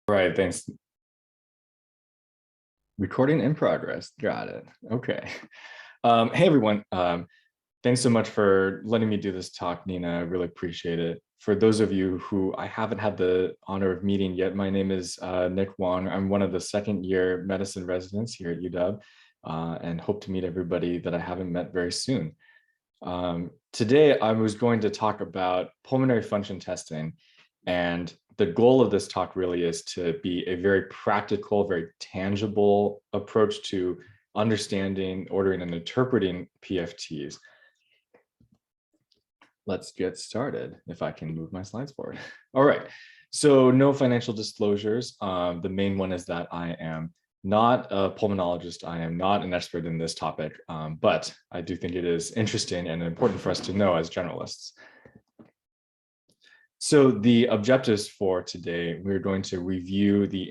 All right, thanks. Recording in progress. Got it. Okay. Hey, everyone. Thanks so much for letting me do this talk, Nina. I really appreciate it. For those of you who I haven't had the honor of meeting yet, my name is Nick Wang. I'm one of the second-year medicine residents here at UW and hope to meet everybody that I haven't met very soon. Today, I was going to talk about pulmonary function testing, and the goal of this talk really is to be a very practical, very tangible approach to understanding, ordering, and interpreting PFTs. Let's get started, if I can move my slides forward. All right, so no financial disclosures. The main one is that I am not a pulmonologist. I am not an expert in this topic, but I do think it is interesting and important for us to know as generalists. So the objectives for today, we're going to review the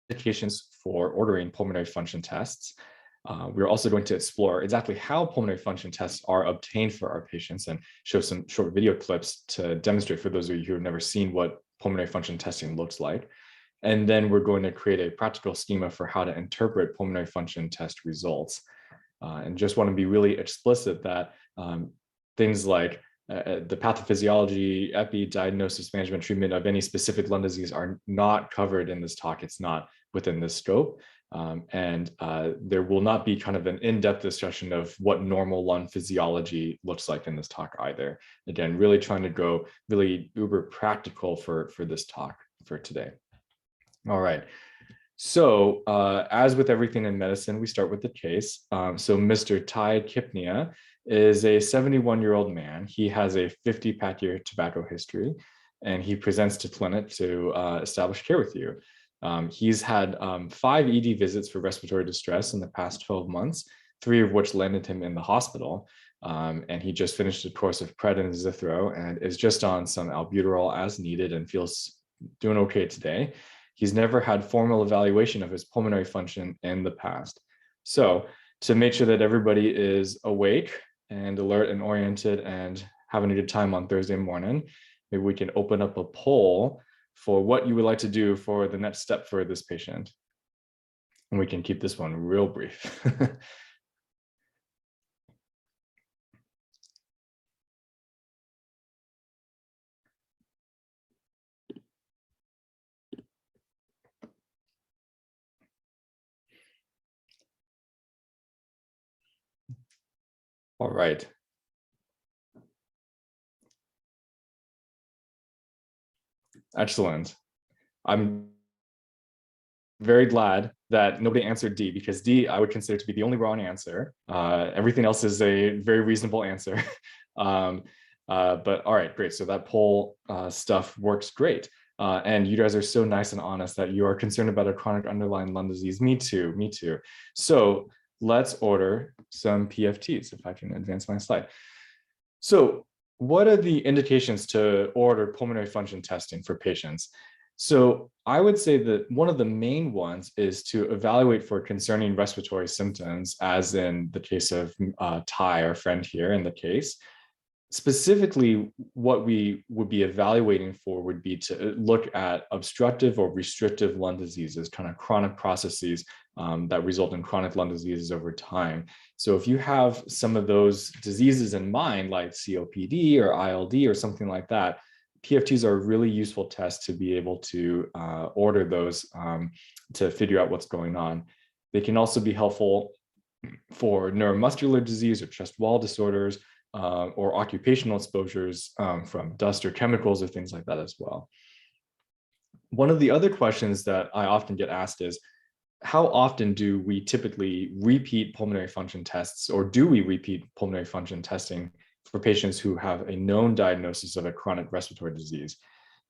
indications for ordering pulmonary function tests. We're also going to explore exactly how pulmonary function tests are obtained for our patients and show some short video clips to demonstrate for those of you who have never seen what pulmonary function testing looks like. And then we're going to create a practical schema for how to interpret pulmonary function test results. And just want to be really explicit that things like the pathophysiology, epi, diagnosis, management, treatment of any specific lung disease are not covered in this talk. It's not within this scope. There will not be kind of an in-depth discussion of what normal lung physiology looks like in this talk either. Again, really trying to go really uber practical for this talk for today. All right. So as with everything in medicine, we start with the case. So Mr. Ty Kipnia is a 71-year-old man. He has a 50-pack-year tobacco history, and he presents to clinic to establish care with you. He's had 5 ED visits for respiratory distress in the past 12 months, 3 of which landed him in the hospital. And he just finished a course of prednisone and is just on some albuterol as needed and feels doing okay today. He's never had formal evaluation of his pulmonary function in the past. So to make sure that everybody is awake and alert and oriented and having a good time on Thursday morning, maybe we can open up a poll for what you would like to do for the next step for this patient. And we can keep this one real brief. All right. Excellent. I'm very glad that nobody answered D, because D I would consider to be the only wrong answer. Everything else is a very reasonable answer. But all right, great. So that poll stuff works great. And you guys are so nice and honest that you are concerned about a chronic underlying lung disease. Me too, me too. So let's order some PFTs, if I can advance my slide. So what are the indications to order pulmonary function testing for patients? So I would say that one of the main ones is to evaluate for concerning respiratory symptoms, as in the case of Ty, our friend here in the case. Specifically, what we would be evaluating for would be to look at obstructive or restrictive lung diseases, kind of chronic processes that result in chronic lung diseases over time. So if you have some of those diseases in mind, like COPD or ILD or something like that, PFTs are a really useful test to be able to order those to figure out what's going on. They can also be helpful for neuromuscular disease or chest wall disorders, or occupational exposures from dust or chemicals or things like that as well. One of the other questions that I often get asked is, how often do we typically repeat pulmonary function tests, or do we repeat pulmonary function testing for patients who have a known diagnosis of a chronic respiratory disease?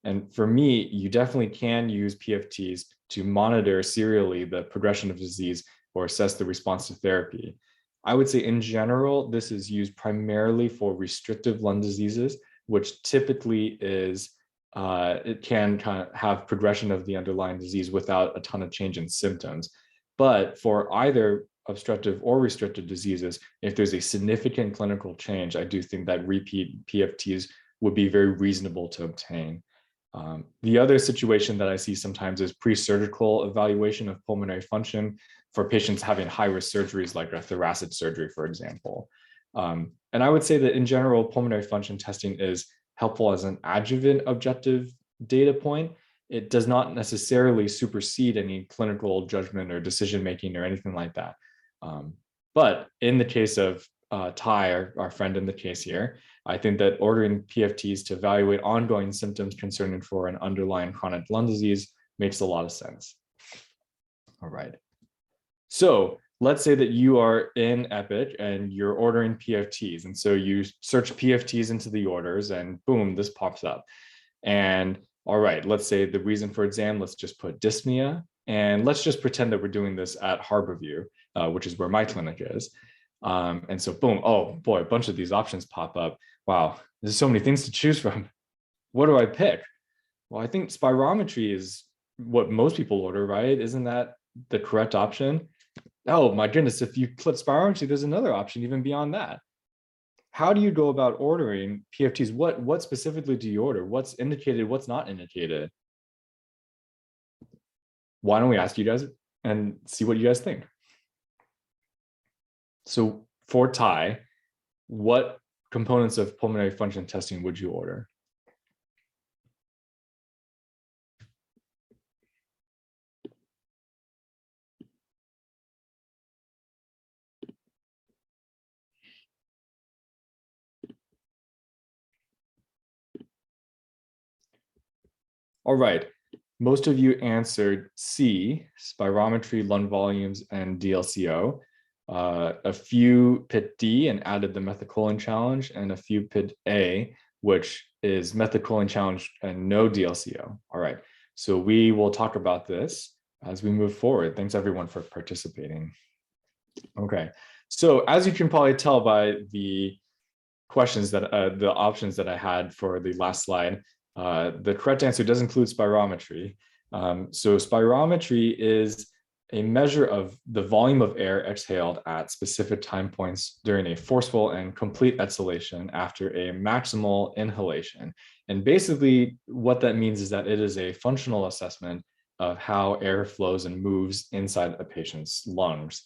And for me, you definitely can use PFTs to monitor serially the progression of disease or assess the response to therapy. I would say in general, this is used primarily for restrictive lung diseases, which typically is, it can kind of have progression of the underlying disease without a ton of change in symptoms. But for either obstructive or restrictive diseases, if there's a significant clinical change, I do think that repeat PFTs would be very reasonable to obtain. The other situation that I see sometimes is pre-surgical evaluation of pulmonary function for patients having high-risk surgeries like a thoracic surgery, for example. And I would say that in general, pulmonary function testing is helpful as an adjuvant objective data point. It does not necessarily supersede any clinical judgment or decision-making or anything like that. But in the case of Ty, our friend in the case here, I think that ordering PFTs to evaluate ongoing symptoms concerning for an underlying chronic lung disease makes a lot of sense. All right. So let's say that you are in Epic and you're ordering PFTs. And so you search PFTs into the orders and boom, this pops up. And all right, let's say the reason for exam, let's just put dyspnea. And let's just pretend that we're doing this at Harborview, which is where my clinic is. And so boom, oh boy, a bunch of these options pop up. Wow, there's so many things to choose from. What do I pick? Well, I think spirometry is what most people order, right? Isn't that the correct option? Oh my goodness, if you click spirometry, there's another option even beyond that. How do you go about ordering PFTs? What specifically do you order? What's indicated, what's not indicated? Why don't we ask you guys and see what you guys think? So for Ty, what components of pulmonary function testing would you order? All right, most of you answered C, spirometry, lung volumes, and DLCO. A few picked D and added the methacholine challenge, and a few picked A, which is methacholine challenge and no DLCO. All right, so we will talk about this as we move forward. Thanks everyone for participating. Okay, so as you can probably tell by the questions that the options that I had for the last slide, the correct answer does include spirometry. So spirometry is a measure of the volume of air exhaled at specific time points during a forceful and complete exhalation after a maximal inhalation. And basically what that means is that it is a functional assessment of how air flows and moves inside a patient's lungs.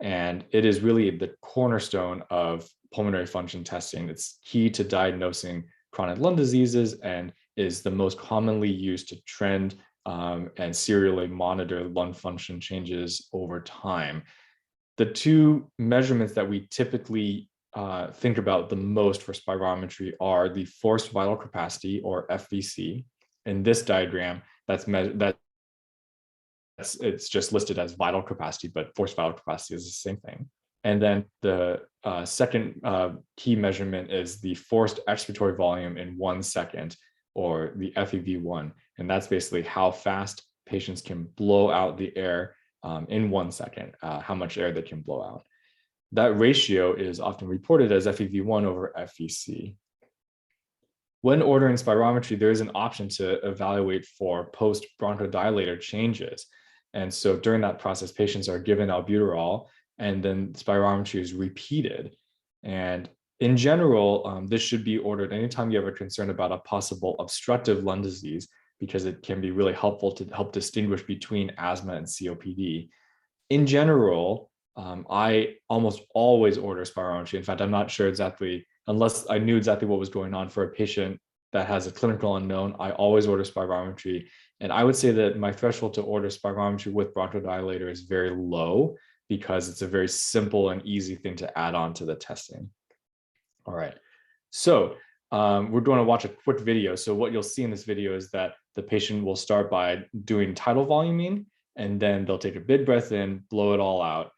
And it is really the cornerstone of pulmonary function testing. It's key to diagnosing chronic lung diseases and is the most commonly used to trend and serially monitor lung function changes over time. The two measurements that we typically think about the most for spirometry are the forced vital capacity, or FVC. In this diagram, it's just listed as vital capacity, but forced vital capacity is the same thing. And then the second key measurement is the forced expiratory volume in 1 second, or the FEV1. And that's basically how fast patients can blow out the air in 1 second, how much air they can blow out. That ratio is often reported as FEV1 over FVC. When ordering spirometry, there is an option to evaluate for post-bronchodilator changes. And so during that process, patients are given albuterol, and then spirometry is repeated. And in general, this should be ordered anytime you have a concern about a possible obstructive lung disease, because it can be really helpful to help distinguish between asthma and COPD. In general, I almost always order spirometry. In fact, I'm not sure exactly, unless I knew exactly what was going on for a patient that has a clinical unknown, I always order spirometry. And I would say that my threshold to order spirometry with bronchodilator is very low, because it's a very simple and easy thing to add on to the testing. All right, so we're going to watch a quick video. So what you'll see in this video is that the patient will start by doing tidal voluming, and then they'll take a big breath in, blow it all out,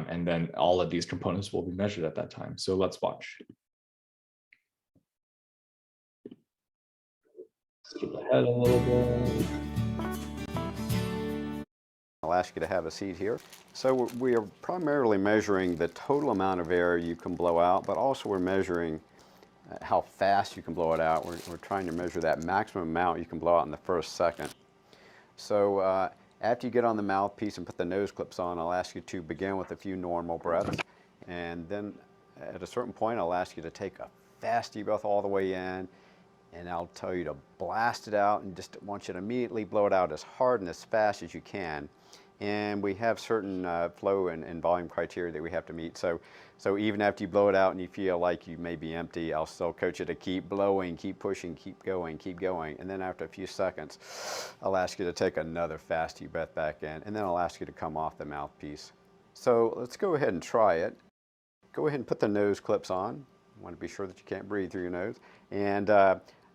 and then all of these components will be measured at that time. So let's watch. Skip ahead a little bit. I'll ask you to have a seat here. So we are primarily measuring the total amount of air you can blow out, but also we're measuring how fast you can blow it out. We're trying to measure that maximum amount you can blow out in the first second. So after you get on the mouthpiece and put the nose clips on, I'll ask you to begin with a few normal breaths. And then at a certain point, I'll ask you to take a fast deep breath all the way in, and I'll tell you to blast it out, and just want you to immediately blow it out as hard and as fast as you can. And we have certain flow and volume criteria that we have to meet. So even after you blow it out and you feel like you may be empty, I'll still coach you to keep blowing, keep pushing, keep going, keep going. And then after a few seconds, I'll ask you to take another fast deep breath back in, and then I'll ask you to come off the mouthpiece. So let's go ahead and try it. Go ahead and put the nose clips on. You want to be sure that you can't breathe through your nose. And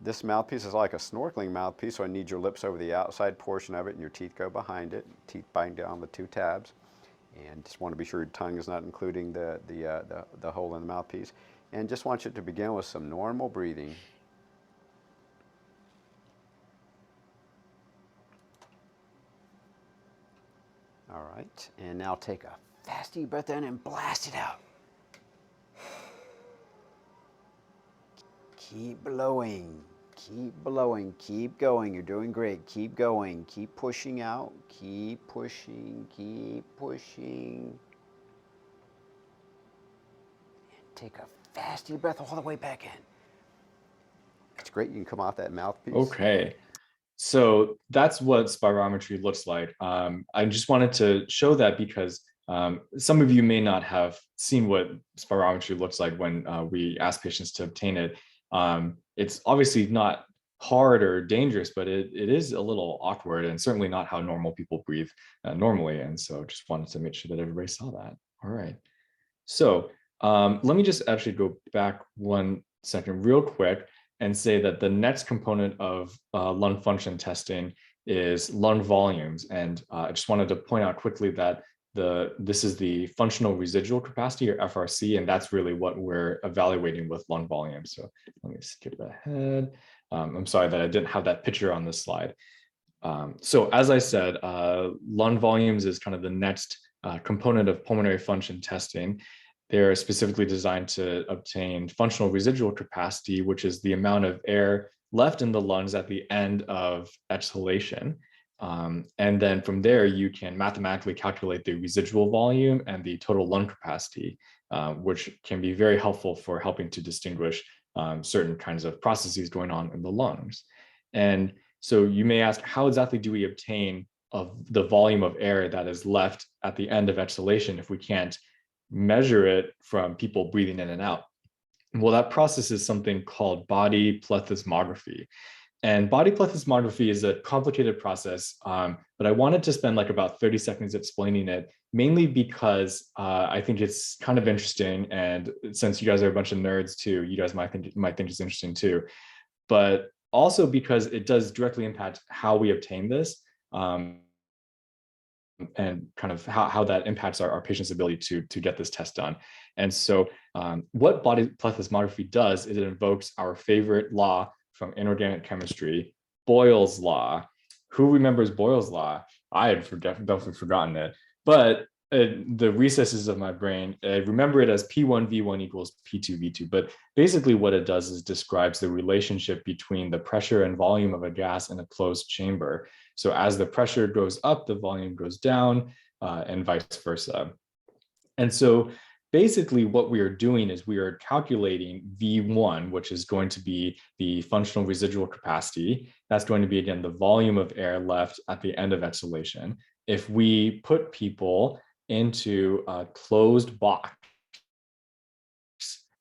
this mouthpiece is like a snorkeling mouthpiece, so I need your lips over the outside portion of it and your teeth go behind it. Teeth bind down with 2 tabs. And just want to be sure your tongue is not including the hole in the mouthpiece. And just want you to begin with some normal breathing. All right, and now take a fast deep breath in and blast it out. Keep blowing, keep going. You're doing great. Keep going, keep pushing out, keep pushing, keep pushing. And take a fast deep breath all the way back in. It's great. You can come off that mouthpiece. Okay. So that's what spirometry looks like. I just wanted to show that because some of you may not have seen what spirometry looks like when we ask patients to obtain it. It's obviously not hard or dangerous, but it is a little awkward and certainly not how normal people breathe normally. And so just wanted to make sure that everybody saw that. All right. So let me just actually go back 1 second real quick and say that the next component of lung function testing is lung volumes. And I just wanted to point out quickly that this is the functional residual capacity, or FRC, and that's really what we're evaluating with lung volume. So let me skip ahead. I'm sorry that I didn't have that picture on this slide. So as I said, lung volumes is kind of the next component of pulmonary function testing. They're specifically designed to obtain functional residual capacity, which is the amount of air left in the lungs at the end of exhalation. And then from there, you can mathematically calculate the residual volume and the total lung capacity, which can be very helpful for helping to distinguish certain kinds of processes going on in the lungs. And so you may ask, how exactly do we obtain the volume of air that is left at the end of exhalation if we can't measure it from people breathing in and out? Well, that process is something called body plethysmography. And body plethysmography is a complicated process, but I wanted to spend like about 30 seconds explaining it, mainly because I think it's kind of interesting. And since you guys are a bunch of nerds too, you guys might think it's interesting too, but also because it does directly impact how we obtain this. And kind of how that impacts our patient's ability to get this test done. And so what body plethysmography does is it invokes our favorite law from inorganic chemistry, Boyle's law. Who remembers Boyle's law? I had definitely forgotten it, but the recesses of my brain, I remember it as P1V1 equals P2V2, but basically what it does is describes the relationship between the pressure and volume of a gas in a closed chamber. So as the pressure goes up, the volume goes down, and vice versa. And so basically what we are doing is we are calculating V1, which is going to be the functional residual capacity. That's going to be, again, the volume of air left at the end of exhalation. If we put people into a closed box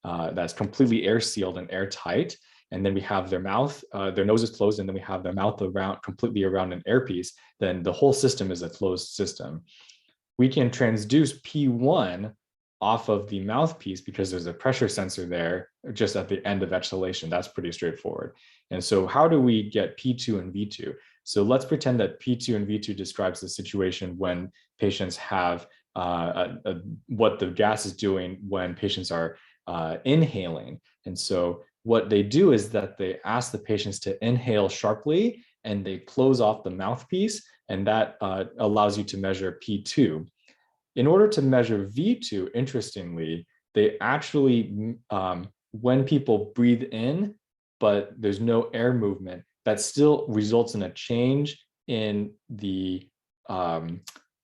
that's completely air sealed and airtight, and then we have their mouth, their nose is closed, and then we have their mouth completely around an airpiece, then the whole system is a closed system. We can transduce P1 off of the mouthpiece because there's a pressure sensor there just at the end of exhalation. That's pretty straightforward. And so how do we get P2 and V2? So let's pretend that P2 and V2 describes the situation when patients have what the gas is doing when patients are inhaling. And so what they do is that they ask the patients to inhale sharply and they close off the mouthpiece, and that allows you to measure P2. In order to measure V2, interestingly, they actually, when people breathe in, but there's no air movement, that still results in a change in the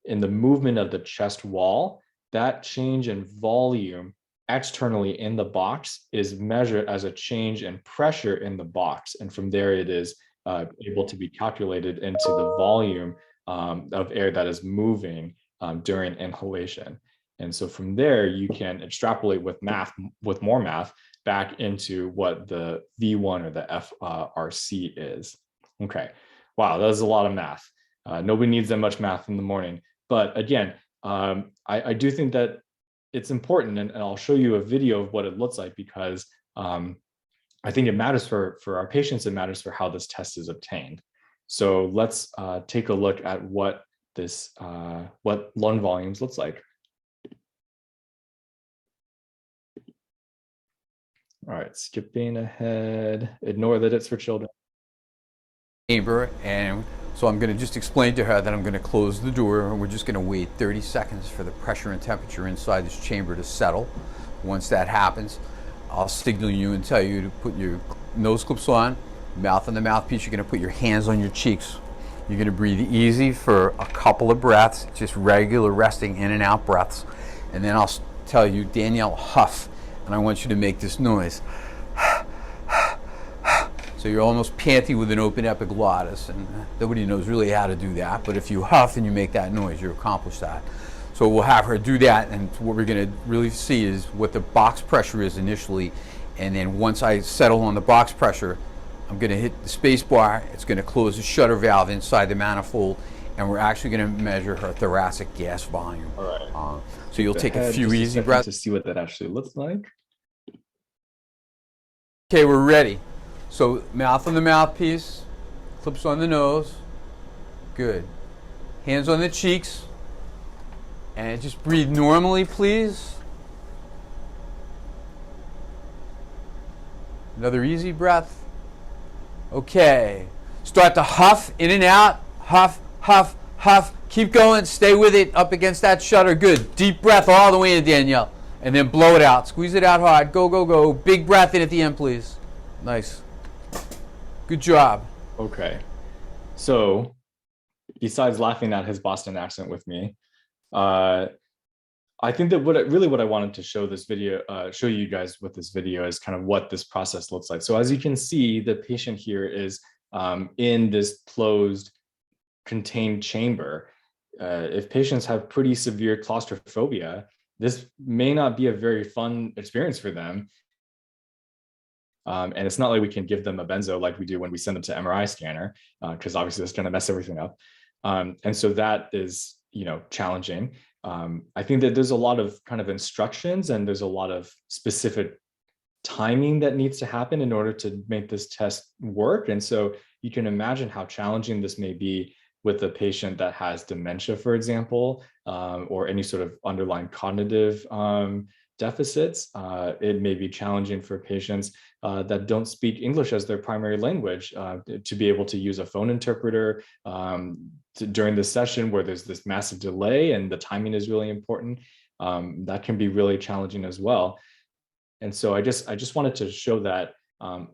movement of the chest wall. That change in volume externally in the box is measured as a change in pressure in the box. And from there, it is able to be calculated into the volume of air that is moving during inhalation. And so from there, you can extrapolate with more math, back into what the V1 or the FRC is. Okay, wow, that was a lot of math. Nobody needs that much math in the morning. But again, I do think that it's important, and I'll show you a video of what it looks like, because I think it matters for our patients. It matters for how this test is obtained. So let's take a look at what lung volumes looks like. All right, skipping ahead. Ignore that it's for children. Chamber, and so I'm going to just explain to her that I'm going to close the door, and we're just going to wait 30 seconds for the pressure and temperature inside this chamber to settle. Once that happens, I'll signal you and tell you to put your nose clips on, mouth on the mouthpiece. You're going to put your hands on your cheeks. You're going to breathe easy for a couple of breaths, just regular resting in and out breaths. And then I'll tell you, Danielle, huff, and I want you to make this noise. So you're almost panting with an open epiglottis, and nobody knows really how to do that, but if you huff and you make that noise, you accomplish that. So we'll have her do that, and what we're going to really see is what the box pressure is initially, and then once I settle on the box pressure, I'm going to hit the space bar. It's going to close the shutter valve inside the manifold, and we're actually going to measure her thoracic gas volume. All right. So you'll take a few easy breaths to see what that actually looks like. Okay, we're ready. So mouth on the mouthpiece, clips on the nose. Good. Hands on the cheeks. And just breathe normally, please. Another easy breath. Okay. Start to huff in and out. Huff, huff, huff. Keep going. Stay with it up against that shutter. Good. Deep breath all the way in, Danielle. And then blow it out. Squeeze it out hard. Go, go, go. Big breath in at the end, please. Nice. Good job. Okay. So besides laughing at his Boston accent with me, I think that what I wanted to show you guys with this video is kind of what this process looks like. So as you can see, the patient here is in this closed, contained chamber. If patients have pretty severe claustrophobia, this may not be a very fun experience for them. And it's not like we can give them a benzo like we do when we send them to MRI scanner, because obviously that's going to mess everything up. And so that is, challenging. I think that there's a lot of kind of instructions, and there's a lot of specific timing that needs to happen in order to make this test work. And so you can imagine how challenging this may be with a patient that has dementia, for example, or any sort of underlying cognitive deficits. It may be challenging for patients that don't speak English as their primary language to be able to use a phone interpreter during the session where there's this massive delay and the timing is really important. That can be really challenging as well. And so I just wanted to show that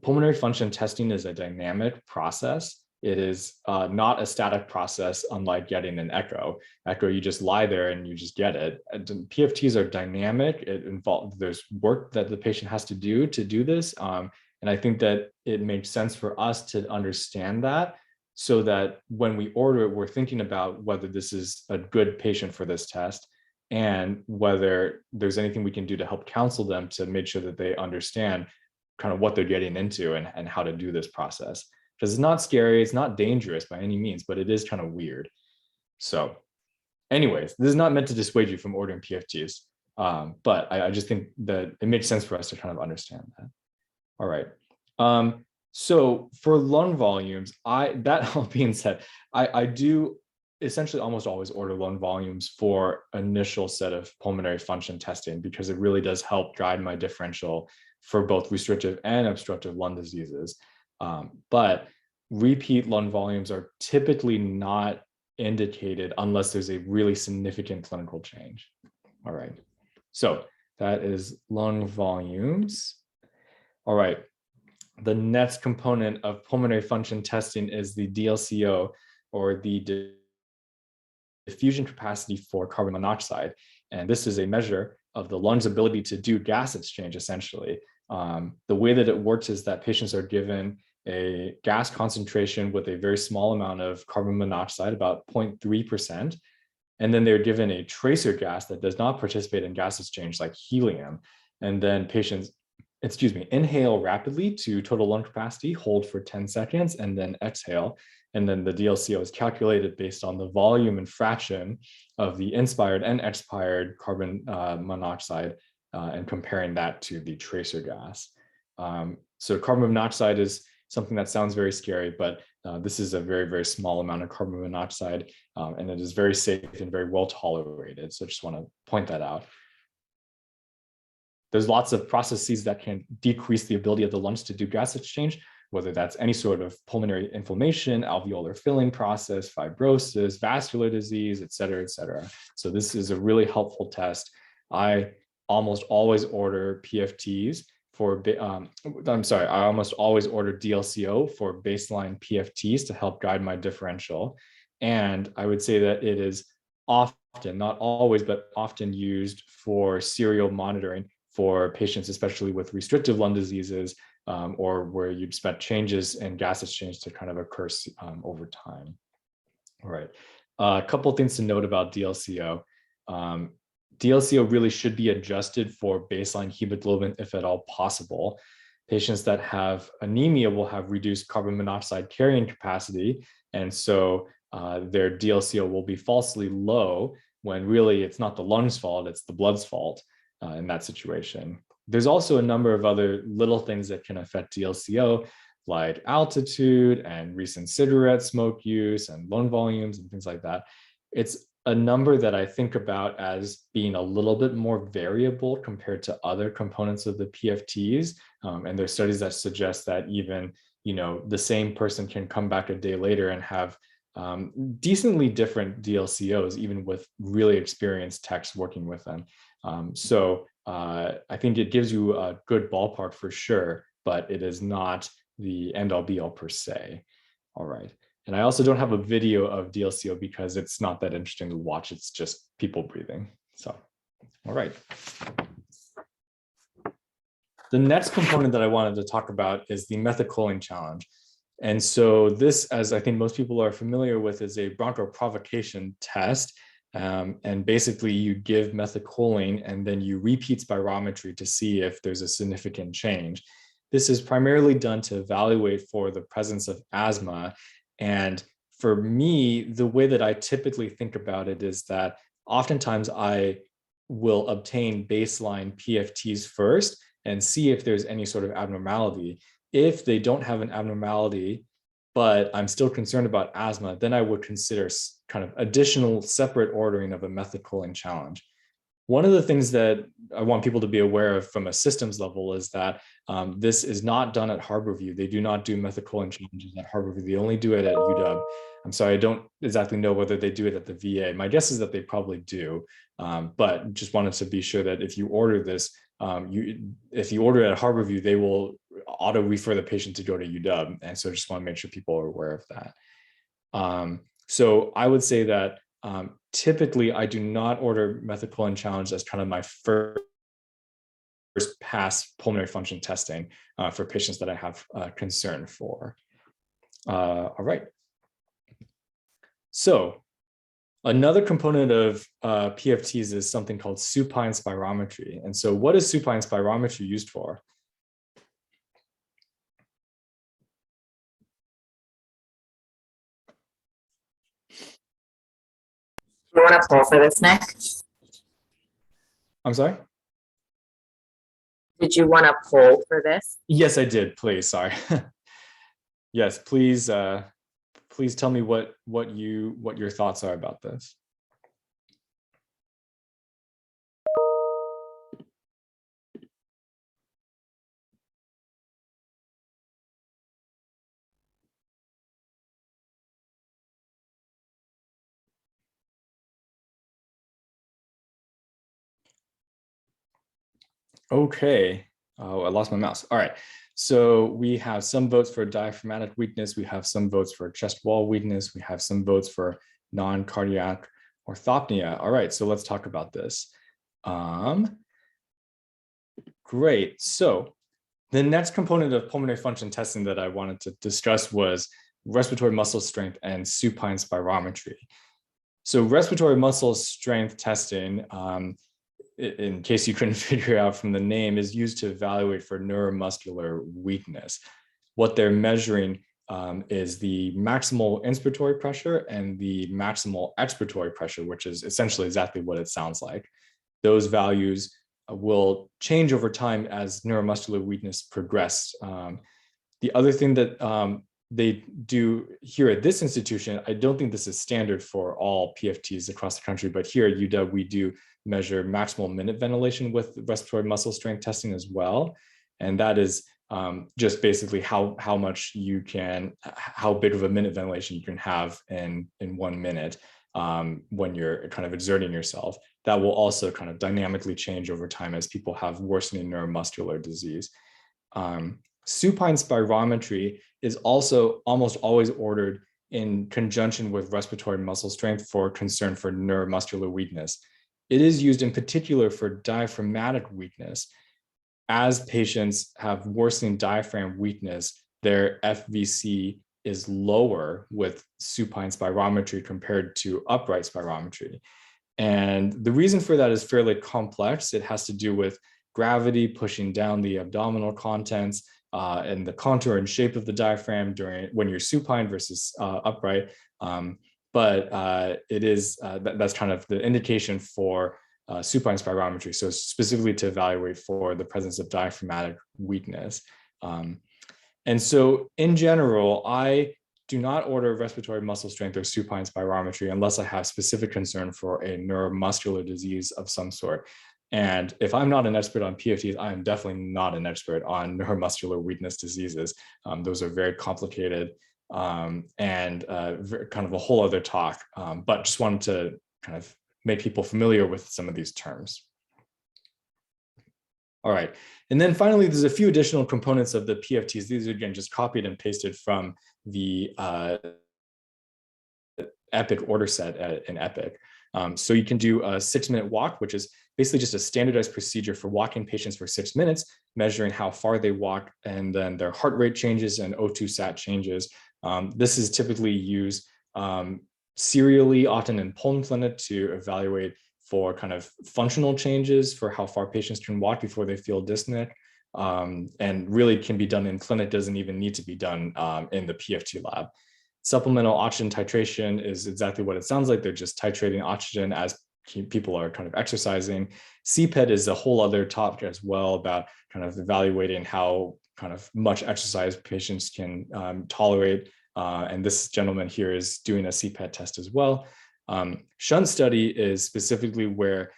pulmonary function testing is a dynamic process. It is not a static process, unlike getting an echo. Echo, you just lie there and you just get it. PFTs are dynamic. There's work that the patient has to do this. And I think that it makes sense for us to understand that, so that when we order it, we're thinking about whether this is a good patient for this test, and whether there's anything we can do to help counsel them to make sure that they understand kind of what they're getting into and how to do this process. Because it's not scary, it's not dangerous by any means, but it is kind of weird. So anyways, this is not meant to dissuade you from ordering PFTs, but I just think that it makes sense for us to kind of understand that. All right. So for lung volumes, that all being said, I do essentially almost always order lung volumes for initial set of pulmonary function testing, because it really does help guide my differential for both restrictive and obstructive lung diseases. But repeat lung volumes are typically not indicated unless there's a really significant clinical change. All right, so that is lung volumes. All right, the next component of pulmonary function testing is the DLCO, or the diffusion capacity for carbon monoxide. And this is a measure the lungs' ability to do gas exchange, essentially. The way that it works is that patients are given a gas concentration with a very small amount of carbon monoxide, about 0.3%. And then they're given a tracer gas that does not participate in gas exchange, like helium. And then patients, inhale rapidly to total lung capacity, hold for 10 seconds, and then exhale. And then the DLCO is calculated based on the volume and fraction of the inspired and expired carbon monoxide, and comparing that to the tracer gas. So carbon monoxide is something that sounds very scary, but this is a very, very small amount of carbon monoxide, and it is very safe and very well tolerated. So I just want to point that out. There's lots of processes that can decrease the ability of the lungs to do gas exchange, whether that's any sort of pulmonary inflammation, alveolar filling process, fibrosis, vascular disease, et cetera, et cetera. So this is a really helpful test. I almost always order PFTs for, I almost always order DLCO for baseline PFTs to help guide my differential. And I would say that it is often, not always, but often used for serial monitoring for patients, especially with restrictive lung diseases, or where you expect changes in gas exchange to kind of occur over time. All right, a couple of things to note about DLCO. DLCO really should be adjusted for baseline hemoglobin if at all possible. Patients that have anemia will have reduced carbon monoxide carrying capacity, and so their DLCO will be falsely low when really it's not the lungs' fault, it's the blood's fault in that situation. There's also a number of other little things that can affect DLCO, like altitude and recent cigarette smoke use and lung volumes and things like that. It's a number that I think about as being a little bit more variable compared to other components of the PFTs. And there's studies that suggest that even, the same person can come back a day later and have decently different DLCOs, even with really experienced techs working with them. So I think it gives you a good ballpark for sure, but it is not the end all be all per se. All right. And I also don't have a video of DLCO because it's not that interesting to watch. It's just people breathing. So, all right. The next component that I wanted to talk about is the methacholine challenge. And so this, as I think most people are familiar with, is a bronchoprovocation test. And basically you give methacholine and then you repeat spirometry to see if there's a significant change. This is primarily done to evaluate for the presence of asthma. And for me, the way that I typically think about it is that oftentimes I will obtain baseline PFTs first and see if there's any sort of abnormality. If they don't have an abnormality, but I'm still concerned about asthma, then I would consider kind of additional separate ordering of a methacholine challenge. One of the things that I want people to be aware of from a systems level is that this is not done at Harborview. They do not do methacholine challenges at Harborview. They only do it at UW. I'm sorry, I don't exactly know whether they do it at the VA. My guess is that they probably do, but just wanted to be sure that if you order this, if you order it at Harborview, they will auto refer the patient to go to UW. And so I just want to make sure people are aware of that. So I would say that typically I do not order methacholine challenge as kind of my first pass pulmonary function testing for patients that I have concern for. All right. So another component of PFTs is something called supine spirometry. And so what is supine spirometry used for? You want to pull for this, Nick? I'm sorry? Did you want to pull for this? Yes, I did. Please, sorry. Yes, please. Please tell me what your thoughts are about this. Okay. Oh, I lost my mouse. All right. So we have some votes for diaphragmatic weakness. We have some votes for chest wall weakness. We have some votes for non-cardiac orthopnea. All right. So let's talk about this. Great. So the next component of pulmonary function testing that I wanted to discuss was respiratory muscle strength and supine spirometry. So respiratory muscle strength testing, in case you couldn't figure out from the name, is used to evaluate for neuromuscular weakness. What they're measuring is the maximal inspiratory pressure and the maximal expiratory pressure, which is essentially exactly what it sounds like. Those values will change over time as neuromuscular weakness progresses. The other thing that they do here at this institution, I don't think this is standard for all PFTs across the country, but here at UW, we do measure maximal minute ventilation with respiratory muscle strength testing as well. And that is just basically how big of a minute ventilation you can have in 1 minute when you're kind of exerting yourself. That will also kind of dynamically change over time as people have worsening neuromuscular disease. Supine spirometry is also almost always ordered in conjunction with respiratory muscle strength for concern for neuromuscular weakness. It is used in particular for diaphragmatic weakness. As patients have worsening diaphragm weakness, their FVC is lower with supine spirometry compared to upright spirometry. And the reason for that is fairly complex. It has to do with gravity pushing down the abdominal contents and the contour and shape of the diaphragm when you're supine versus upright. But that's kind of the indication for supine spirometry. So specifically to evaluate for the presence of diaphragmatic weakness. And so in general, I do not order respiratory muscle strength or supine spirometry unless I have specific concern for a neuromuscular disease of some sort. And if I'm not an expert on PFTs, I am definitely not an expert on neuromuscular weakness diseases. Those are very complicated and kind of a whole other talk, but just wanted to kind of make people familiar with some of these terms. All right, and then finally, there's a few additional components of the PFTs. These are, again, just copied and pasted from the EPIC order set in EPIC. So you can do a 6-minute walk, which is basically just a standardized procedure for walking patients for 6 minutes, measuring how far they walk, and then their heart rate changes and O2 sat changes. This is typically used serially, often in pulm clinic, to evaluate for kind of functional changes for how far patients can walk before they feel dyspneic, and really can be done in clinic, doesn't even need to be done in the PFT lab. Supplemental oxygen titration is exactly what it sounds like. They're just titrating oxygen as people are kind of exercising. CPET is a whole other topic as well, about kind of evaluating how kind of much exercise patients can tolerate. And this gentleman here is doing a CPET test as well. Shunt study is specifically where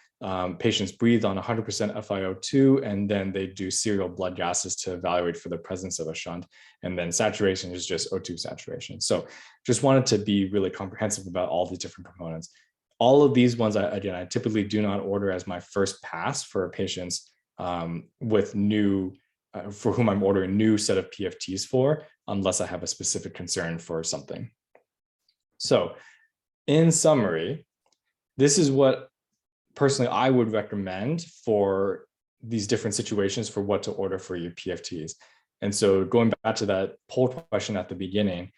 patients breathe on 100% FiO2, and then they do serial blood gases to evaluate for the presence of a shunt. And then saturation is just O2 saturation. So just wanted to be really comprehensive about all the different components. All of these ones, I typically do not order as my first pass for patients with new, for whom I'm ordering new set of PFTs for, unless I have a specific concern for something. So in summary, this is what personally I would recommend for these different situations for what to order for your PFTs. And so going back to that poll question at the beginning,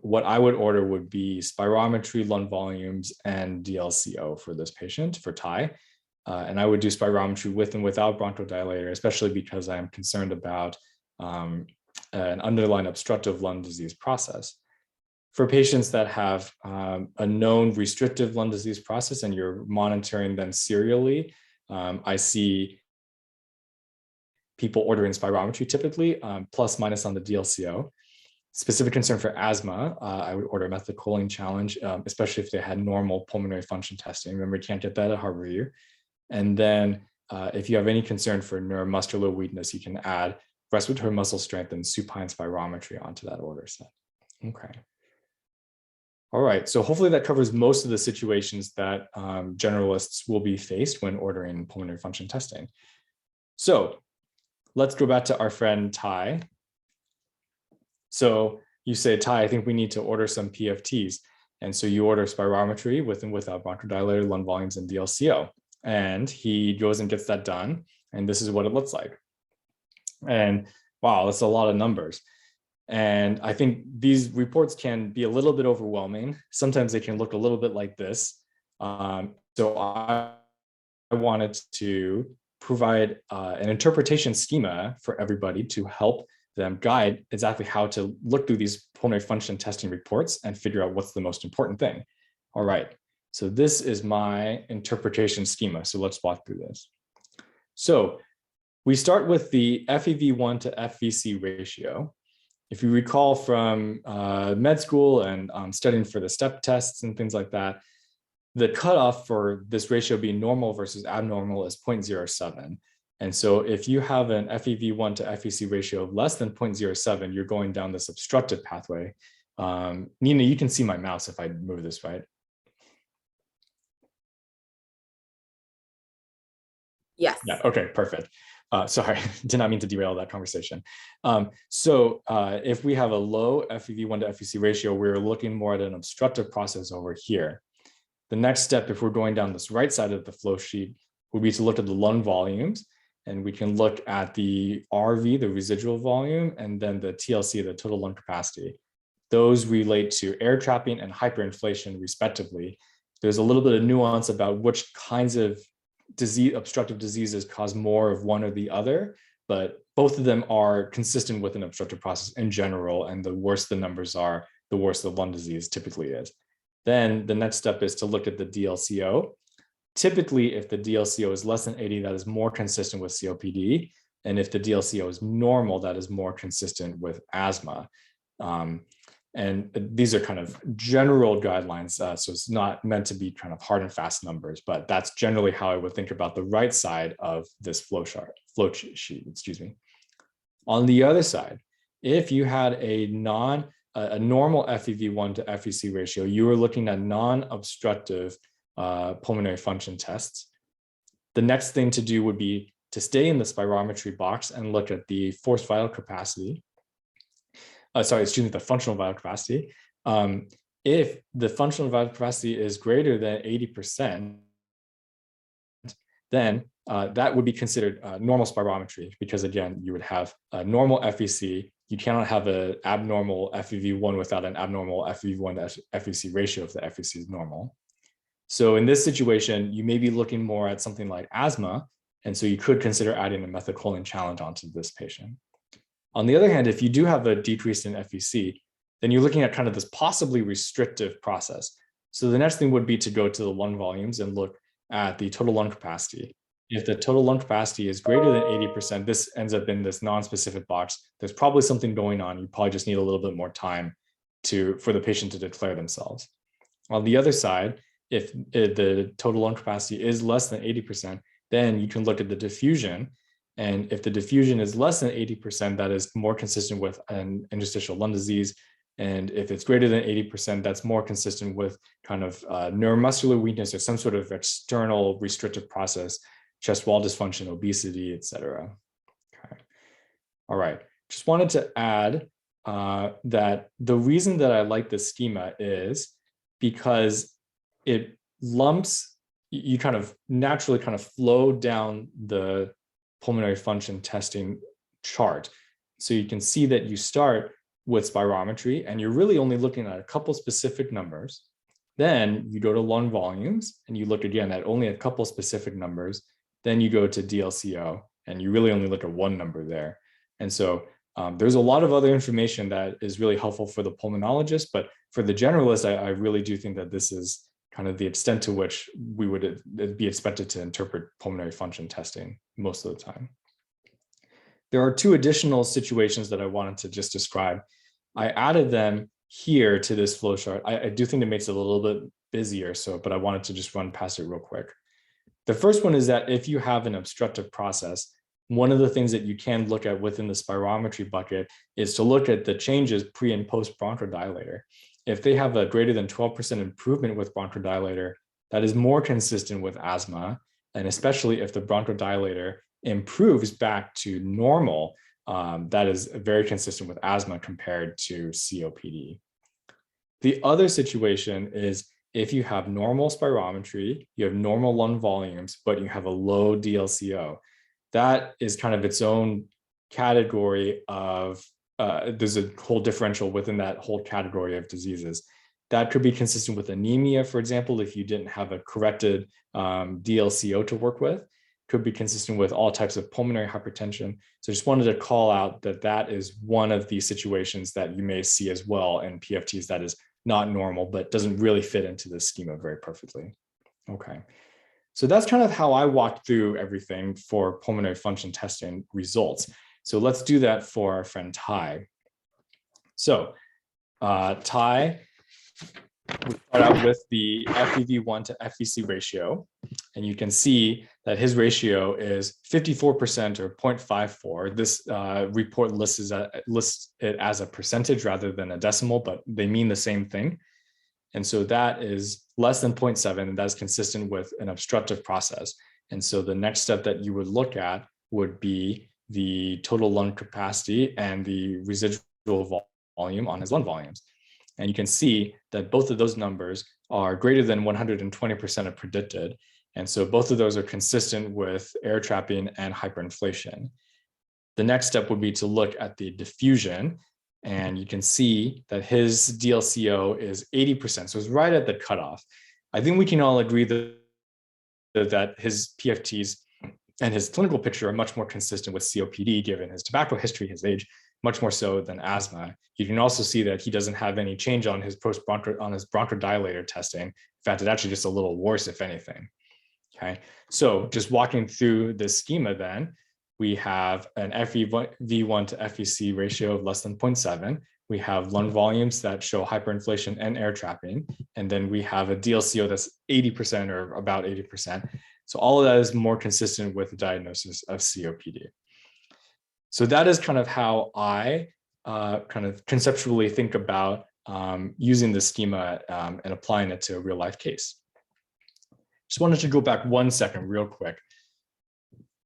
what I would order would be spirometry, lung volumes, and DLCO for this patient, for Ty. And I would do spirometry with and without bronchodilator, especially because I am concerned about an underlying obstructive lung disease process. For patients that have a known restrictive lung disease process and you're monitoring them serially, I see people ordering spirometry typically, plus minus on the DLCO. Specific concern for asthma, I would order methacholine challenge, especially if they had normal pulmonary function testing. Remember, you can't get that at Harborview. And then if you have any concern for neuromuscular weakness, you can add respiratory muscle strength and supine spirometry onto that order set. Okay. All right, so hopefully that covers most of the situations that generalists will be faced when ordering pulmonary function testing. So let's go back to our friend Ty. So you say, Ty, I think we need to order some PFTs. And so you order spirometry with and without bronchodilator, lung volumes, and DLCO. And he goes and gets that done. And this is what it looks like. And wow, that's a lot of numbers. And I think these reports can be a little bit overwhelming. Sometimes they can look a little bit like this. So I wanted to provide an interpretation schema for everybody to help them guide exactly how to look through these pulmonary function testing reports and figure out what's the most important thing. All right, so this is my interpretation schema. So let's walk through this. So we start with the FEV1 to FVC ratio. If you recall from med school and studying for the step tests and things like that, the cutoff for this ratio being normal versus abnormal is 0.07. And so if you have an FEV1 to FVC ratio of less than 0.07, you're going down this obstructive pathway. Nina, you can see my mouse if I move this, right? Yes. Yeah, okay, perfect. Sorry, did not mean to derail that conversation. If we have a low FEV1 to FVC ratio, we're looking more at an obstructive process over here. The next step, if we're going down this right side of the flow sheet, would be to look at the lung volumes. And we can look at the RV, the residual volume, and then the TLC, the total lung capacity. Those relate to air trapping and hyperinflation, respectively. There's a little bit of nuance about which kinds of obstructive diseases cause more of one or the other, but both of them are consistent with an obstructive process in general, and the worse the numbers are, the worse the lung disease typically is. Then the next step is to look at the DLCO. Typically, if the DLCO is less than 80, that is more consistent with COPD. And if the DLCO is normal, that is more consistent with asthma. And these are kind of general guidelines, so it's not meant to be kind of hard and fast numbers, but that's generally how I would think about the right side of this flow sheet, excuse me. On the other side, if you had a normal FEV1 to FVC ratio, you were looking at non-obstructive pulmonary function tests. The next thing to do would be to stay in the spirometry box and look at the forced vital capacity. The functional vital capacity. If the functional vital capacity is greater than 80%, then that would be considered normal spirometry, because again, you would have a normal FVC. You cannot have an abnormal FEV1 without an abnormal FEV1 to FVC ratio if the FVC is normal. So in this situation, you may be looking more at something like asthma, and so you could consider adding a methacholine challenge onto this patient. On the other hand, if you do have a decrease in FVC, then you're looking at kind of this possibly restrictive process. So the next thing would be to go to the lung volumes and look at the total lung capacity. If the total lung capacity is greater than 80%, this ends up in this non-specific box. There's probably something going on. You probably just need a little bit more time for the patient to declare themselves. On the other side, if the total lung capacity is less than 80%, then you can look at the diffusion. And if the diffusion is less than 80%, that is more consistent with an interstitial lung disease. And if it's greater than 80%, that's more consistent with kind of neuromuscular weakness or some sort of external restrictive process, chest wall dysfunction, obesity, et cetera. Okay. All right. Just wanted to add that the reason that I like this schema is because it lumps, you kind of naturally kind of flow down the pulmonary function testing chart. So you can see that you start with spirometry and you're really only looking at a couple specific numbers. Then you go to lung volumes and you look again at only a couple specific numbers. Then you go to DLCO and you really only look at one number there. And so there's a lot of other information that is really helpful for the pulmonologist, but for the generalist, I really do think that this is kind of the extent to which we would be expected to interpret pulmonary function testing most of the time. There are two additional situations that I wanted to just describe. I added them here to this flow chart. I do think it makes it a little bit busier, but I wanted to just run past it real quick. The first one is that if you have an obstructive process, one of the things that you can look at within the spirometry bucket is to look at the changes pre and post bronchodilator. If they have a greater than 12% improvement with bronchodilator, that is more consistent with asthma. And especially if the bronchodilator improves back to normal, that is very consistent with asthma compared to COPD. The other situation is if you have normal spirometry, you have normal lung volumes, but you have a low DLCO. that is kind of its own category of, there's a whole differential within that whole category of diseases. That could be consistent with anemia, for example, if you didn't have a corrected DLCO to work with. Could be consistent with all types of pulmonary hypertension. So I just wanted to call out that that is one of the situations that you may see as well in PFTs that is not normal, but doesn't really fit into this schema very perfectly. Okay. So that's kind of how I walked through everything for pulmonary function testing results. So let's do that for our friend Ty. So Ty, we start out with the FEV1 to FVC ratio, and you can see that his ratio is 54% or 0.54. This report lists it as a percentage rather than a decimal, but they mean the same thing. And so that is less than 0.7, and that's consistent with an obstructive process. And so the next step that you would look at would be the total lung capacity and the residual volume on his lung volumes. And you can see that both of those numbers are greater than 120% of predicted. And so both of those are consistent with air trapping and hyperinflation. The next step would be to look at the diffusion. And you can see that his DLCO is 80%. So it's right at the cutoff. I think we can all agree that his PFTs and his clinical picture are much more consistent with COPD, given his tobacco history, his age, much more so than asthma. You can also see that he doesn't have any change on his bronchodilator testing. In fact, it's actually just a little worse, if anything. Okay, so just walking through this schema then, we have an FEV1 to FVC ratio of less than 0.7. We have lung volumes that show hyperinflation and air trapping. And then we have a DLCO that's 80% or about 80%. So all of that is more consistent with the diagnosis of COPD. So that is kind of how I kind of conceptually think about using the schema and applying it to a real life case. Just wanted to go back 1 second real quick.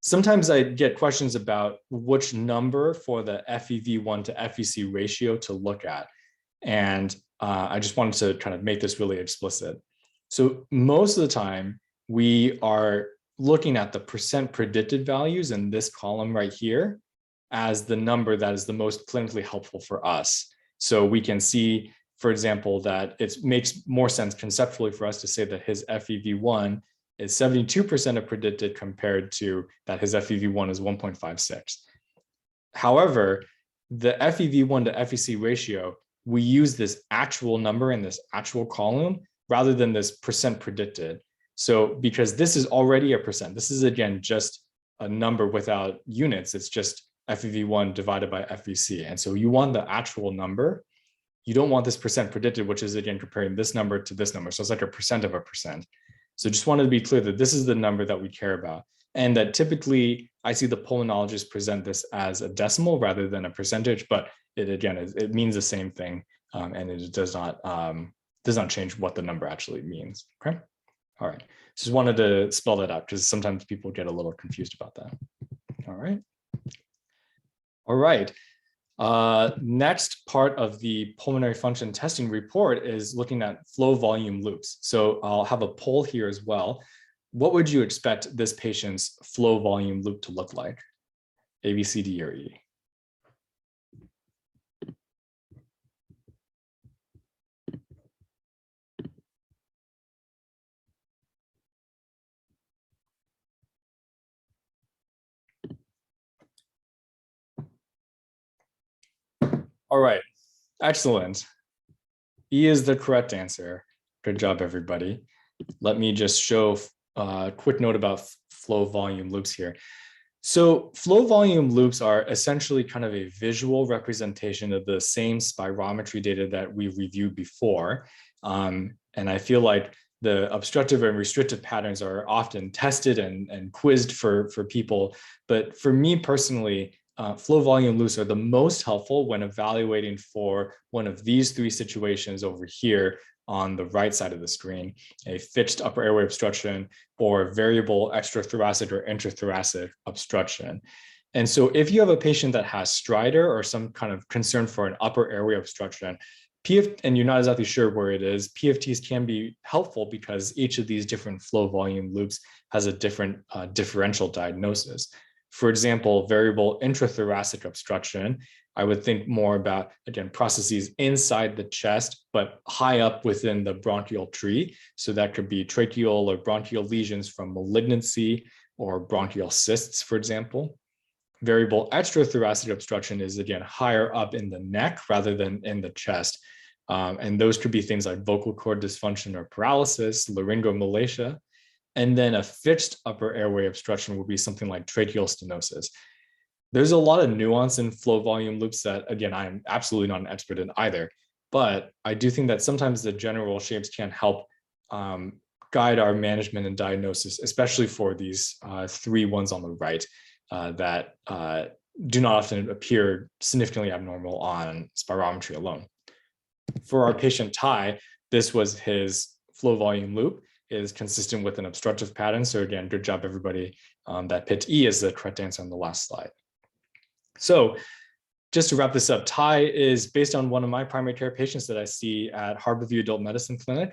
Sometimes I get questions about which number for the FEV1 to FVC ratio to look at. And I just wanted to kind of make this really explicit. So most of the time, we are looking at the percent predicted values in this column right here as the number that is the most clinically helpful for us. So we can see, for example, that it makes more sense conceptually for us to say that his FEV1 is 72% of predicted compared to that his FEV1 is 1.56. However, the FEV1 to FVC ratio, we use this actual number in this actual column rather than this percent predicted. So because this is already a percent, this is again just a number without units, it's just FEV1 divided by FVC. And so you want the actual number. You don't want this percent predicted, which is again comparing this number to this number. So it's like a percent of a percent. So just wanted to be clear that this is the number that we care about. And that typically I see the pulmonologists present this as a decimal rather than a percentage, but it again, it means the same thing. And it does not change what the number actually means, okay? All right, just wanted to spell that out because sometimes people get a little confused about that. All right. All right. Next part of the pulmonary function testing report is looking at flow volume loops. So I'll have a poll here as well. What would you expect this patient's flow volume loop to look like? A, B, C, D, or E? All right, excellent. E is the correct answer. Good job, everybody. Let me just show a quick note about flow volume loops here. So flow volume loops are essentially kind of a visual representation of the same spirometry data that we reviewed before. And I feel like the obstructive and restrictive patterns are often tested and quizzed for people. But for me personally, flow volume loops are the most helpful when evaluating for one of these three situations over here on the right side of the screen, a fixed upper airway obstruction or variable extrathoracic or intrathoracic obstruction. And so if you have a patient that has stridor or some kind of concern for an upper airway obstruction, and you're not exactly sure where it is, PFTs can be helpful because each of these different flow volume loops has a different differential diagnosis. For example, variable intrathoracic obstruction, I would think more about, again, processes inside the chest, but high up within the bronchial tree. So that could be tracheal or bronchial lesions from malignancy or bronchial cysts, for example. Variable extrathoracic obstruction is, again, higher up in the neck rather than in the chest. And those could be things like vocal cord dysfunction or paralysis, laryngomalacia. And then a fixed upper airway obstruction would be something like tracheal stenosis. There's a lot of nuance in flow volume loops that, again, I'm absolutely not an expert in either, but I do think that sometimes the general shapes can help guide our management and diagnosis, especially for these three ones on the right that do not often appear significantly abnormal on spirometry alone. For our patient Ty, this was his flow volume loop, is consistent with an obstructive pattern. So again, good job, everybody. That pit E is the correct answer on the last slide. So just to wrap this up, Ty is based on one of my primary care patients that I see at Harborview Adult Medicine Clinic.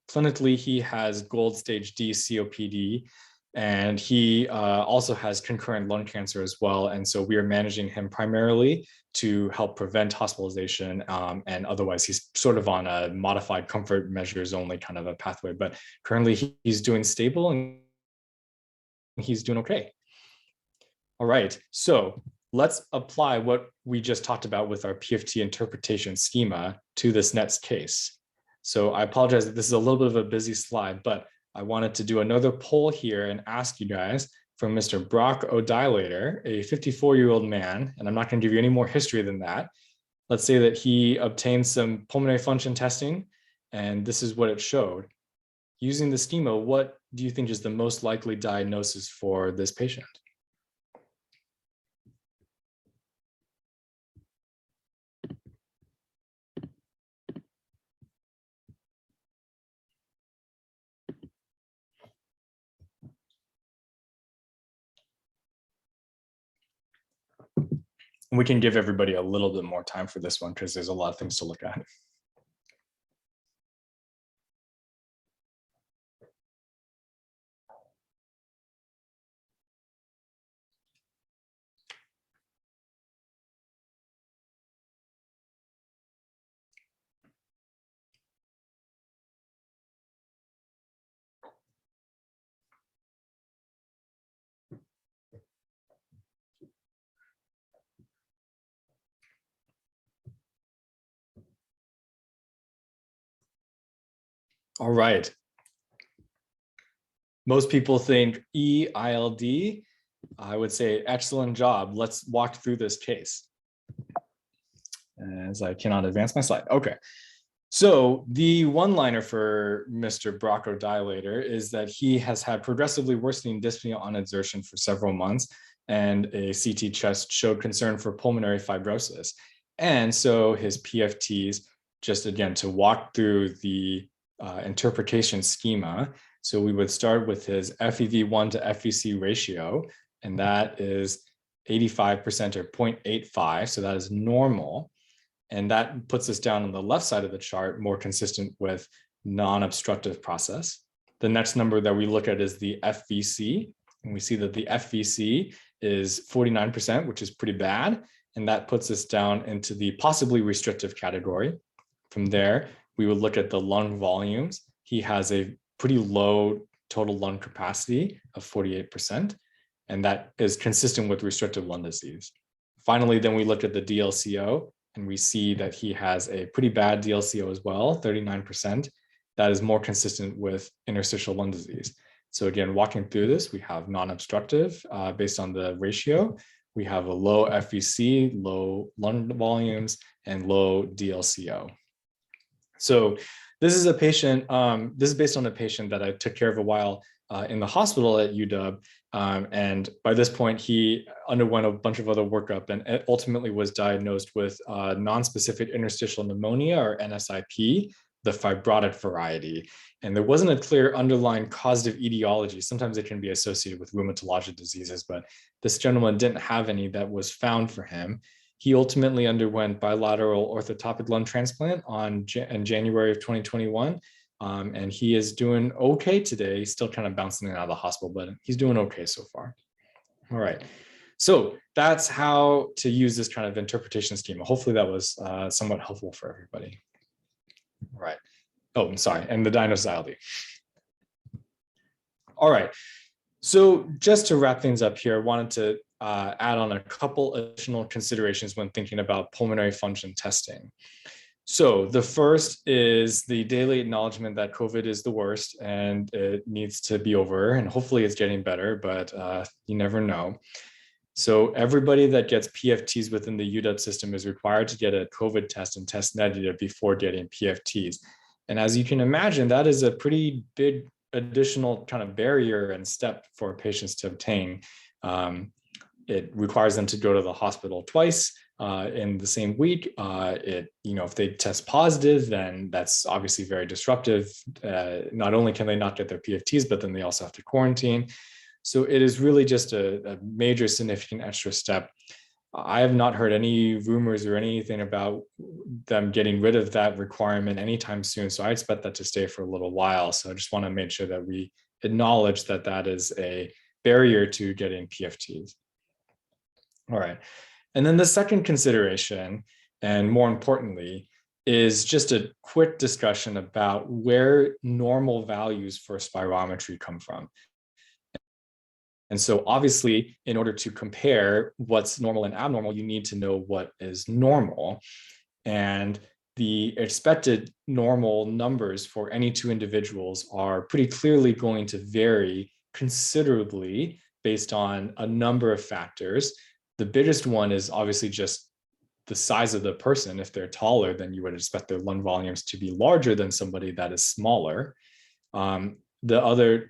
Clinically, he has gold stage D COPD, and he also has concurrent lung cancer as well. And so we are managing him primarily to help prevent hospitalization. And otherwise, he's sort of on a modified comfort measures only kind of a pathway. But currently, he's doing stable and he's doing okay. All right, so let's apply what we just talked about with our PFT interpretation schema to this next case. So I apologize that this is a little bit of a busy slide, but I wanted to do another poll here and ask you guys from Mr. Brock O'Dilator, a 54-year-old man, and I'm not going to give you any more history than that. Let's say that he obtained some pulmonary function testing, and this is what it showed. Using the schema, what do you think is the most likely diagnosis for this patient? We can give everybody a little bit more time for this one because there's a lot of things to look at. All right. Most people think EILD. I would say excellent job. Let's walk through this case. As I cannot advance my slide. Okay. So the one-liner for Mr. Bronchodilator is that he has had progressively worsening dyspnea on exertion for several months, and a CT chest showed concern for pulmonary fibrosis. And so his PFTs, just again, to walk through the interpretation schema. So we would start with his FEV1 to FVC ratio, and that is 85% or 0.85. So that is normal. And that puts us down on the left side of the chart, more consistent with non-obstructive process. The next number that we look at is the FVC. And we see that the FVC is 49%, which is pretty bad. And that puts us down into the possibly restrictive category. From there, we would look at the lung volumes. He has a pretty low total lung capacity of 48%, and that is consistent with restrictive lung disease. Finally, then we look at the DLCO, and we see that he has a pretty bad DLCO as well, 39%. That is more consistent with interstitial lung disease. So again, walking through this, we have non-obstructive based on the ratio. We have a low FVC, low lung volumes, and low DLCO. So this is a patient, this is based on a patient that I took care of a while in the hospital at UW. And by this point, he underwent a bunch of other workup and ultimately was diagnosed with non-specific interstitial pneumonia, or NSIP, the fibrotic variety. And there wasn't a clear underlying causative etiology. Sometimes it can be associated with rheumatologic diseases, but this gentleman didn't have any that was found for him. He ultimately underwent bilateral orthotopic lung transplant in January of 2021. And he is doing okay today. He's still kind of bouncing out of the hospital, but he's doing okay so far. All right. So that's how to use this kind of interpretation schema. Hopefully that was somewhat helpful for everybody. All right. Oh, I'm sorry. And the diagnosis ILD. All right. So just to wrap things up here, I wanted to add on a couple additional considerations when thinking about pulmonary function testing. So the first is the daily acknowledgement that COVID is the worst and it needs to be over, and hopefully it's getting better, but you never know. So everybody that gets PFTs within the UW system is required to get a COVID test and test negative before getting PFTs. And as you can imagine, that is a pretty big additional kind of barrier and step for patients to obtain. It requires them to go to the hospital twice in the same week. If they test positive, then that's obviously very disruptive. Not only can they not get their PFTs, but then they also have to quarantine. So it is really just a major significant extra step. I have not heard any rumors or anything about them getting rid of that requirement anytime soon. So I expect that to stay for a little while. So I just want to make sure that we acknowledge that that is a barrier to getting PFTs. All right. And then the second consideration, and more importantly, is just a quick discussion about where normal values for spirometry come from. And so obviously, in order to compare what's normal and abnormal, you need to know what is normal. And the expected normal numbers for any two individuals are pretty clearly going to vary considerably based on a number of factors. The biggest one is obviously just the size of the person. If they're taller, then you would expect their lung volumes to be larger than somebody that is smaller. The other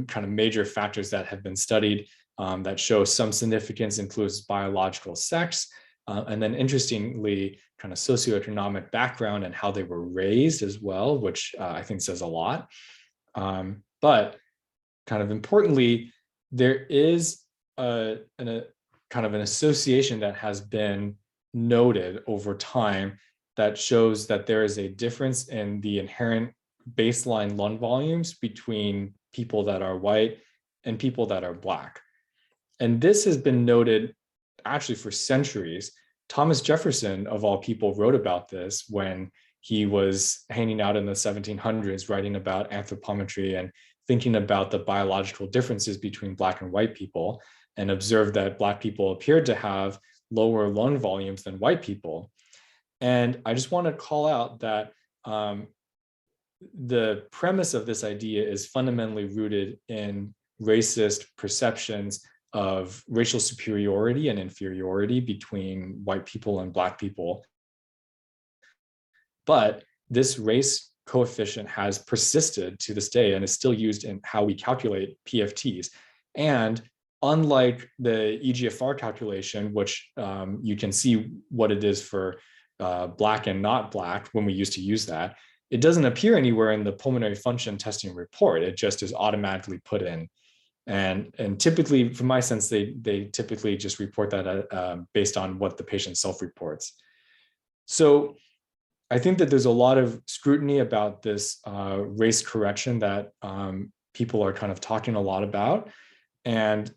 kind of major factors that have been studied that show some significance includes biological sex, and then interestingly, kind of socioeconomic background and how they were raised as well, which I think says a lot. But kind of importantly, there is a kind of an association that has been noted over time that shows that there is a difference in the inherent baseline lung volumes between people that are white and people that are Black. And this has been noted actually for centuries. Thomas Jefferson, of all people, wrote about this when he was hanging out in the 1700s, writing about anthropometry and thinking about the biological differences between Black and white people, and observed that Black people appeared to have lower lung volumes than white people. And I just want to call out that the premise of this idea is fundamentally rooted in racist perceptions of racial superiority and inferiority between white people and Black people. But this race coefficient has persisted to this day and is still used in how we calculate PFTs. And unlike the EGFR calculation, which you can see what it is for Black and not Black when we used to use that, it doesn't appear anywhere in the pulmonary function testing report. It just is automatically put in. And typically, from my sense, they typically just report that based on what the patient self-reports. So I think that there's a lot of scrutiny about this race correction that people are kind of talking a lot about. And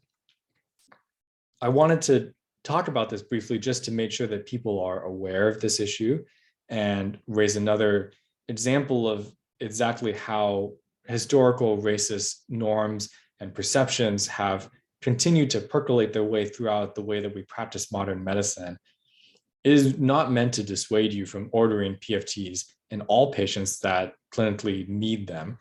I wanted to talk about this briefly just to make sure that people are aware of this issue and raise another example of exactly how historical racist norms and perceptions have continued to percolate their way throughout the way that we practice modern medicine. It is not meant to dissuade you from ordering PFTs in all patients that clinically need them.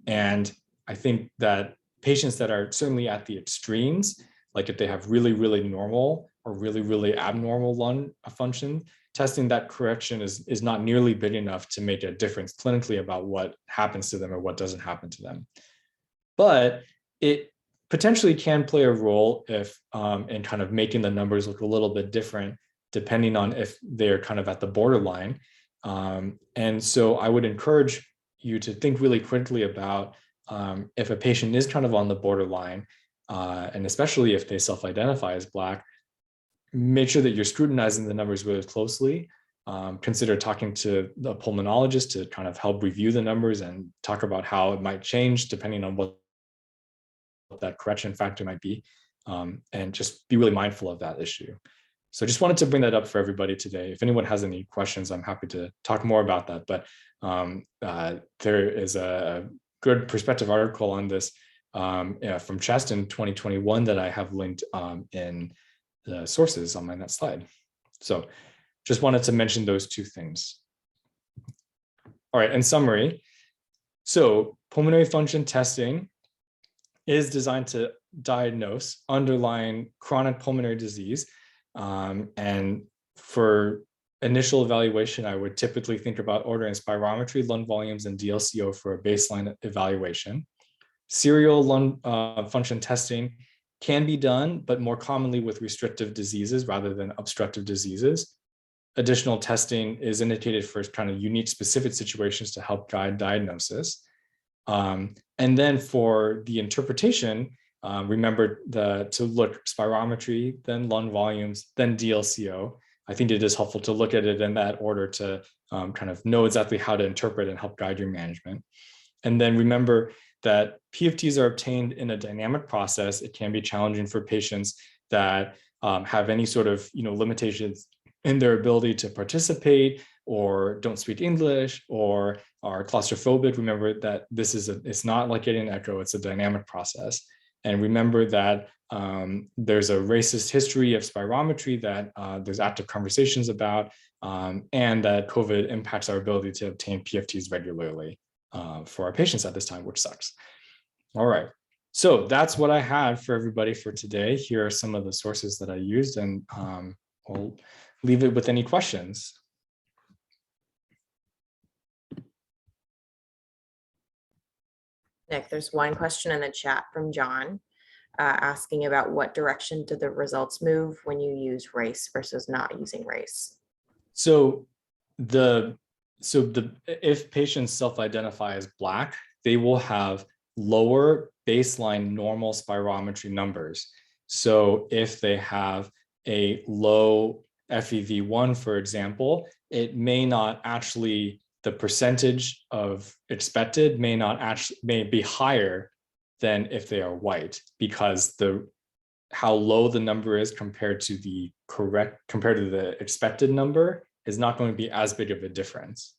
And I think that patients that are certainly at the extremes, like if they have really, really normal or really, really abnormal lung function, testing that correction is not nearly big enough to make a difference clinically about what happens to them or what doesn't happen to them. But it potentially can play a role if in kind of making the numbers look a little bit different, depending on if they're kind of at the borderline. And so I would encourage you to think really quickly about if a patient is kind of on the borderline, and especially if they self-identify as Black, make sure that you're scrutinizing the numbers really closely. Consider talking to the pulmonologist to kind of help review the numbers and talk about how it might change depending on what that correction factor might be. and just be really mindful of that issue. So just wanted to bring that up for everybody today. If anyone has any questions, I'm happy to talk more about that. But there is a good perspective article on this from Chest in 2021 that I have linked in the sources on my next slide. So just wanted to mention those two things. All right, in summary, so pulmonary function testing is designed to diagnose underlying chronic pulmonary disease. And for initial evaluation, I would typically think about ordering spirometry, lung volumes, and DLCO for a baseline evaluation. Serial lung function testing can be done, but more commonly with restrictive diseases rather than obstructive diseases. Additional testing is indicated for kind of unique specific situations to help guide diagnosis. And then for the interpretation, remember to look spirometry, then lung volumes, then DLCO. I think it is helpful to look at it in that order to kind of know exactly how to interpret and help guide your management. And then remember that PFTs are obtained in a dynamic process. It can be challenging for patients that have any sort of limitations in their ability to participate or don't speak English or are claustrophobic. Remember that it's not like getting an echo, it's a dynamic process. And remember that there's a racist history of spirometry that there's active conversations about, and that COVID impacts our ability to obtain PFTs regularly for our patients at this time, which sucks. All right, so that's what I had for everybody for today. Here are some of the sources that I used, and I'll leave it with any questions. Nick, there's one question in the chat from John asking about what direction do the results move when you use race versus not using race? So if patients self-identify as Black, they will have lower baseline normal spirometry numbers. So if they have a low FEV1, for example, it may not actually, the percentage of expected may be higher than if they are white, because how low the number is compared to the expected number is not going to be as big of a difference.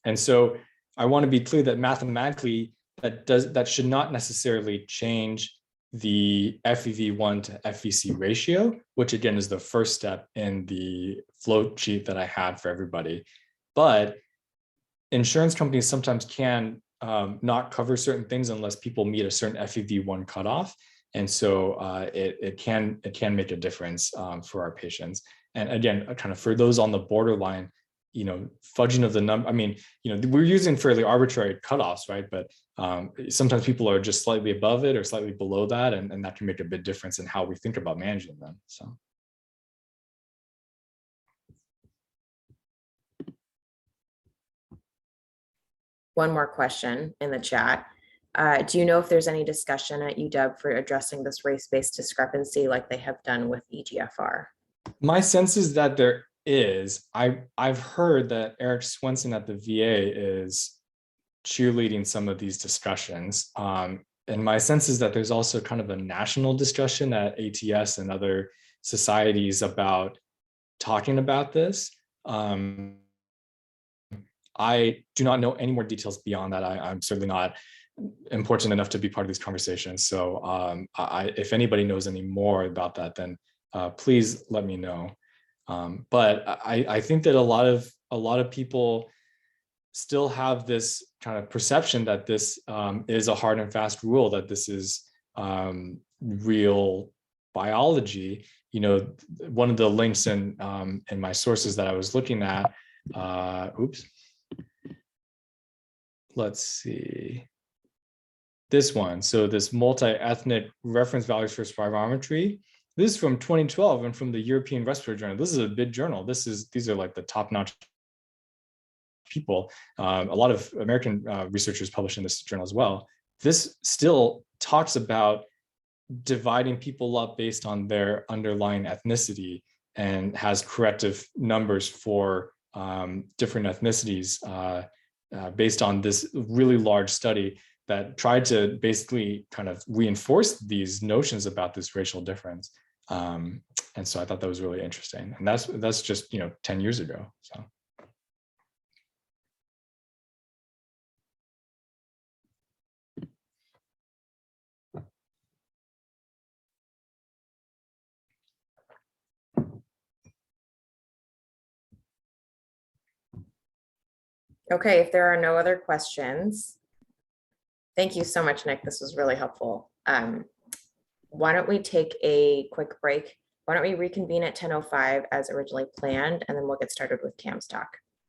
And so I want to be clear that mathematically that should not necessarily change the FEV1 to FVC ratio, which again is the first step in the flow sheet that I had for everybody. But insurance companies sometimes can not cover certain things unless people meet a certain FEV1 cutoff. And so it can make a difference for our patients. And again, kind of for those on the borderline, fudging of the number, I mean, we're using fairly arbitrary cutoffs, right? But sometimes people are just slightly above it or slightly below that, and that can make a big difference in how we think about managing them, so. One more question in the chat. Do you know if there's any discussion at UW for addressing this race-based discrepancy like they have done with EGFR? My sense is that there is. I've heard that Eric Swenson at the VA is cheerleading some of these discussions. And my sense is that there's also kind of a national discussion at ATS and other societies about talking about this. I do not know any more details beyond that. I'm certainly not important enough to be part of these conversations. So if anybody knows any more about that, then please let me know. But I think that a lot of people still have this kind of perception that this is a hard and fast rule, that this is real biology. One of the links in my sources that I was looking at, let's see, this one. So this multi-ethnic reference values for spirometry. This is from 2012 and from the European Respiratory Journal. This is a big journal. These are like the top-notch people. A lot of American researchers publish in this journal as well. This still talks about dividing people up based on their underlying ethnicity and has corrective numbers for different ethnicities based on this really large study that tried to basically kind of reinforce these notions about this racial difference. And so I thought that was really interesting. And that's just, 10 years ago. So. Okay, if there are no other questions, thank you so much, Nick. This was really helpful. Why don't we take a quick break? Why don't we reconvene at 10:05 as originally planned, and then we'll get started with Cam's talk.